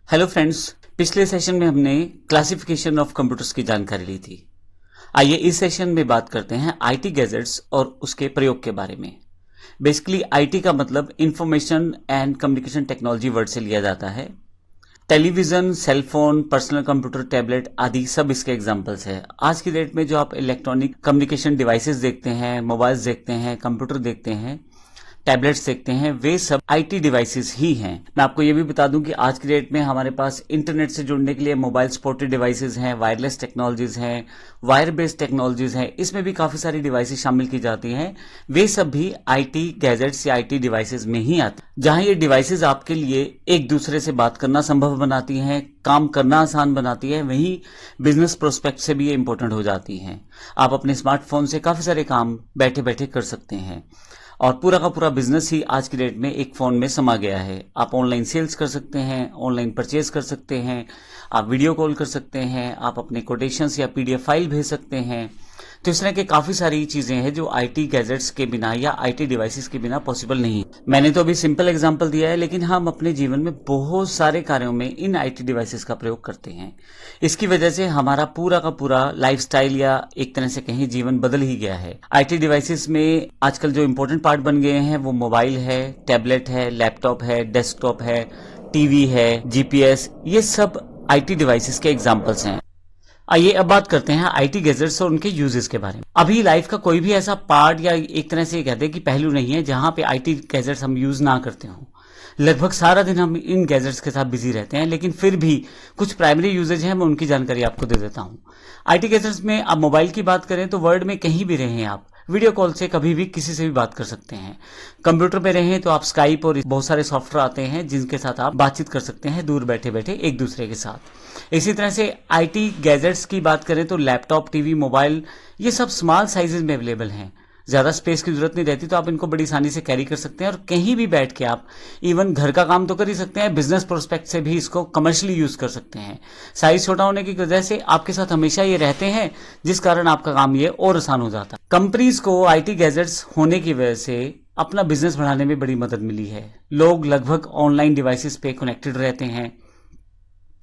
Hello friends, पिछले session में हमने क्लासिफिकेशन ऑफ कंप्यूटर्स की जानकारी ली थी। आइए इस सेशन में बात करते हैं आईटी गैजेट्स और उसके प्रयोग के बारे में। बेसिकली आईटी का मतलब information and communication technology word से लिया जाता है। Television, cellphone, personal computer, tablet आदि सब इसके एग्जांपल्स है। आज की डेट में जो आप इलेक्ट्रॉनिक कम्युनिकेशन डिवाइसेस देखते हैं, मोबाइल्स देखते हैं, कंप्यूटर देखते हैं, टैबलेट्स देखते हैं, वे सब आईटी डिवाइसेस ही हैं। मैं आपको ये भी बता दूं कि आज की डेट में हमारे पास इंटरनेट से जुड़ने के लिए मोबाइल सपोर्टेड डिवाइसेस हैं, वायरलेस टेक्नोलॉजीज हैं, वायर बेस्ड टेक्नोलॉजीज हैं। इसमें भी काफी सारी डिवाइसेस शामिल की जाती हैं। वे सब भी आईटी गैजेट्स या आईटी डिवाइसेस में ही आते हैं। जहां ये डिवाइसेस आपके लिए एक दूसरे से बात करना संभव बनाती हैं, काम करना आसान बनाती है, वहीं बिजनेस प्रोस्पेक्ट से भी ये इंपॉर्टेंट हो जाती हैं। आप अपने स्मार्टफोन से काफी सारे काम बैठे बैठे कर सकते हैं और पूरा का पूरा बिजनेस ही आज की डेट में एक फोन में समा गया है। आप ऑनलाइन सेल्स कर सकते हैं, ऑनलाइन परचेज कर सकते हैं, आप वीडियो कॉल कर सकते हैं, आप अपने कोटेशंस या पीडीएफ फाइल भेज सकते हैं। तो इस तरह के काफी सारी चीजें हैं जो आईटी गैजेट्स के बिना या आईटी डिवाइसेस के बिना पॉसिबल नहीं है। मैंने तो अभी सिंपल एग्जांपल दिया है, लेकिन हम अपने जीवन में बहुत सारे कार्यों में इन आईटी डिवाइसेस का प्रयोग करते हैं। इसकी वजह से हमारा पूरा का पूरा लाइफस्टाइल या एक तरह से कहीं जीवन बदल ही गया है। आईटी डिवाइसेस में आजकल जो इंपॉर्टेंट पार्ट बन गए हैं वो मोबाइल है, टैबलेट है, लैपटॉप है, डेस्कटॉप है, टीवी है, जीपीएस, ये सब आईटी डिवाइसेस के एग्जाम्पल्स हैं। आइए अब बात करते हैं आईटी गैजेट्स और उनके यूजेस के बारे में। अभी लाइफ का कोई भी ऐसा पार्ट या एक तरह से कहते हैं कि पहलू नहीं है जहां पे आईटी गैजेट्स हम यूज ना करते हों। लगभग सारा दिन हम इन गैजेट्स के साथ बिजी रहते हैं, लेकिन फिर भी कुछ प्राइमरी यूजेज हैं, मैं उनकी जानकारी आपको दे देता हूं। आईटी गैजेट्स में आप मोबाइल की बात करें तो वर्ल्ड में कहीं भी रहें, आप वीडियो कॉल से कभी भी किसी से भी बात कर सकते हैं। कंप्यूटर में रहें तो आप स्काइप और बहुत सारे सॉफ्टवेयर आते हैं जिनके साथ आप बातचीत कर सकते हैं दूर बैठे बैठे एक दूसरे के साथ। इसी तरह से आईटी गैजेट्स की बात करें तो लैपटॉप, टीवी, मोबाइल, ये सब स्मॉल साइजेस में अवेलेबल हैं। ज्यादा स्पेस की जरूरत नहीं रहती, तो आप इनको बड़ी आसानी से कैरी कर सकते हैं और कहीं भी बैठ के आप इवन घर का काम तो कर ही सकते हैं, बिजनेस प्रोस्पेक्ट से भी इसको कमर्शियली यूज कर सकते हैं। साइज छोटा होने की वजह से आपके साथ हमेशा ये रहते हैं, जिस कारण आपका काम ये और आसान हो जाता है। कंपनीज को आईटी गैजेट्स होने की वजह से अपना बिजनेस बढ़ाने में बड़ी मदद मिली है। लोग लगभग ऑनलाइन डिवाइसेस पे कनेक्टेड रहते हैं।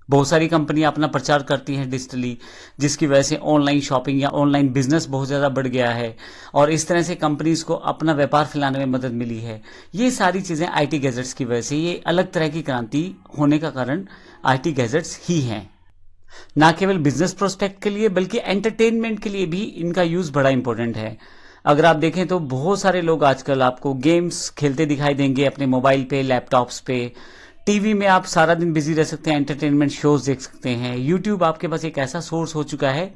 बहुत सारी कंपनियां अपना प्रचार करती हैं डिजिटली, जिसकी वजह से ऑनलाइन शॉपिंग या ऑनलाइन बिजनेस बहुत ज़्यादा बढ़ गया है और इस तरह से कंपनीज को अपना व्यापार फैलाने में मदद मिली है। ये सारी चीज़ें आईटी गैजेट्स की वजह से, ये अलग तरह की क्रांति होने का कारण आईटी गैजेट्स ही हैं। ना केवल बिजनेस प्रोस्पेक्ट के लिए बल्कि एंटरटेनमेंट के लिए भी इनका यूज़ बड़ा इंपॉर्टेंट है। अगर आप देखें तो बहुत सारे लोग आजकल आपको गेम्स खेलते दिखाई देंगे अपने मोबाइल पे, लैपटॉप्स पे। टीवी में आप सारा दिन बिजी रह सकते हैं, एंटरटेनमेंट शोज देख सकते हैं। यूट्यूब आपके पास एक ऐसा सोर्स हो चुका है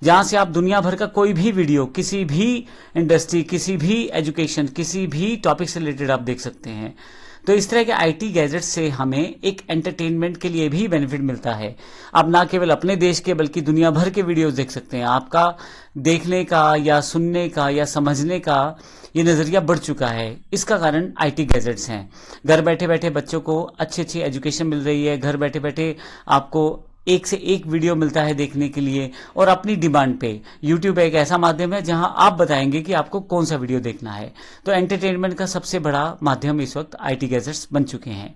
जहां से आप दुनिया भर का कोई भी वीडियो, किसी भी इंडस्ट्री, किसी भी एजुकेशन, किसी भी टॉपिक से रिलेटेड आप देख सकते हैं। तो इस तरह के आईटी गैजेट से हमें एक एंटरटेनमेंट के लिए भी बेनिफिट मिलता है। आप ना केवल अपने देश के बल्कि दुनिया भर के वीडियोस देख सकते हैं। आपका देखने का या सुनने का या समझने का ये नजरिया बढ़ चुका है। इसका कारण आईटी गैजेट्स हैं। घर बैठे बैठे बच्चों को अच्छी अच्छी एजुकेशन मिल रही है। घर बैठे बैठे आपको एक से एक वीडियो मिलता है देखने के लिए और अपनी डिमांड पे। यूट्यूब एक ऐसा माध्यम है जहां आप बताएंगे कि आपको कौन सा वीडियो देखना है। तो एंटरटेनमेंट का सबसे बड़ा माध्यम इस वक्त आईटी गैजेट्स बन चुके हैं।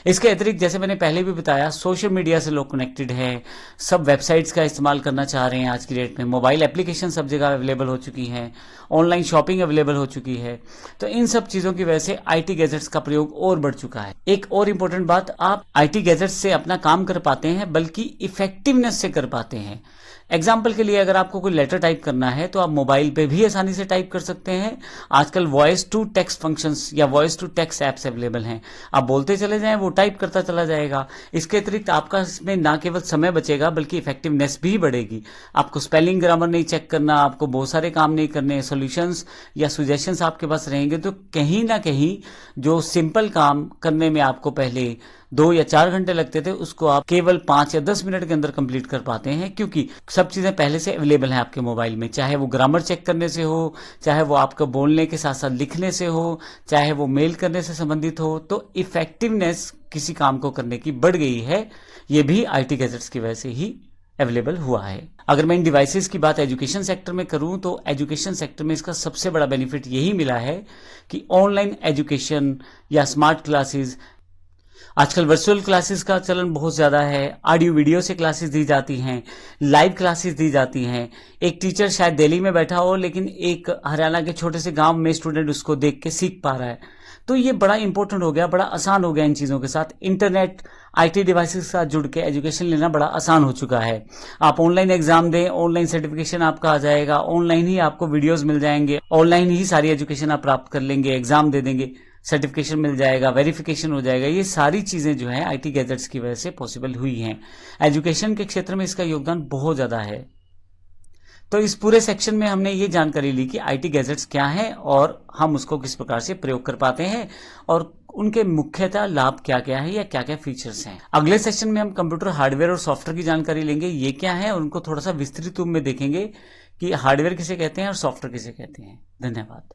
इसके अतिरिक्त जैसे मैंने पहले भी बताया, सोशल मीडिया से लोग कनेक्टेड हैं। सब वेबसाइट्स का इस्तेमाल करना चाह रहे हैं आज की डेट में। मोबाइल एप्लीकेशन सब जगह अवेलेबल हो चुकी हैं, ऑनलाइन शॉपिंग अवेलेबल हो चुकी है। तो इन सब चीजों की वजह से आईटी गैजेट्स का प्रयोग और बढ़ चुका है। एक और इम्पोर्टेंट बात, आप आईटी गैजेट्स से अपना काम कर पाते हैं बल्कि इफेक्टिवनेस से कर पाते हैं। एग्जाम्पल के लिए अगर आपको कोई लेटर टाइप करना है तो आप मोबाइल पे भी आसानी से टाइप कर सकते हैं। आजकल वॉइस टू टेक्स्ट फंक्शंस या voice to text apps available हैं। आप बोलते चले जाएं, वो टाइप करता चला जाएगा। इसके अतिरिक्त आपका इसमें ना केवल समय बचेगा बल्कि इफेक्टिवनेस भी बढ़ेगी। आपको स्पेलिंग, ग्रामर नहीं चेक करना, आपको बहुत सारे काम नहीं करने, सॉल्यूशंस या सुजेशंस आपके पास रहेंगे। तो कहीं ना कहीं जो सिंपल काम करने में आपको पहले 2 या 4 घंटे लगते थे, उसको आप केवल 5 या 10 मिनट के अंदर कंप्लीट कर पाते हैं, क्योंकि सब चीजें पहले से अवेलेबल हैं आपके मोबाइल में। चाहे वो ग्रामर चेक करने से हो, चाहे वो आपका बोलने के साथ साथ लिखने से हो, चाहे वो मेल करने से संबंधित हो। तो इफेक्टिवनेस किसी काम को करने की बढ़ गई है। ये भी आईटी गैजेट्स की वजह से ही अवेलेबल हुआ है। अगर मैं इन डिवाइसेस की बात एजुकेशन सेक्टर में करूं तो एजुकेशन सेक्टर में इसका सबसे बड़ा बेनिफिट यही मिला है कि ऑनलाइन एजुकेशन या स्मार्ट क्लासेस आजकल वर्चुअल क्लासेस का चलन बहुत ज़्यादा है। ऑडियो वीडियो से क्लासेस दी जाती हैं, लाइव क्लासेस दी जाती हैं। एक टीचर शायद दिल्ली में बैठा हो, लेकिन एक हरियाणा के छोटे से गांव में स्टूडेंट उसको देख के सीख पा रहा है। तो ये बड़ा इंपॉर्टेंट हो गया, बड़ा आसान हो गया इन चीज़ों के साथ। इंटरनेट, आईटी डिवाइसेस के साथ जुड़ के एजुकेशन लेना बड़ा आसान हो चुका है। आप ऑनलाइन एग्जाम दें, ऑनलाइन सर्टिफिकेशन आपका आ जाएगा, ऑनलाइन ही आपको वीडियोस मिल जाएंगे, ऑनलाइन ही सारी एजुकेशन आप प्राप्त कर लेंगे, एग्जाम दे देंगे, सर्टिफिकेशन मिल जाएगा, वेरिफिकेशन हो जाएगा। ये सारी चीज़ें जो है आईटी गैजेट्स की वजह से पॉसिबल हुई हैं। एजुकेशन के क्षेत्र में इसका योगदान बहुत ज़्यादा है। तो इस पूरे सेक्शन में हमने ये जानकारी ली कि आईटी गैजेट्स क्या हैं और हम उसको किस प्रकार से प्रयोग कर पाते हैं और उनके मुख्यतः लाभ क्या क्या है या क्या क्या फीचर्स हैं। अगले सेशन में हम कंप्यूटर हार्डवेयर और सॉफ्टवेयर की जानकारी लेंगे, ये क्या है, और उनको थोड़ा सा विस्तृत रूप में देखेंगे कि हार्डवेयर किसे कहते हैं और सॉफ्टवेयर किसे कहते हैं। धन्यवाद।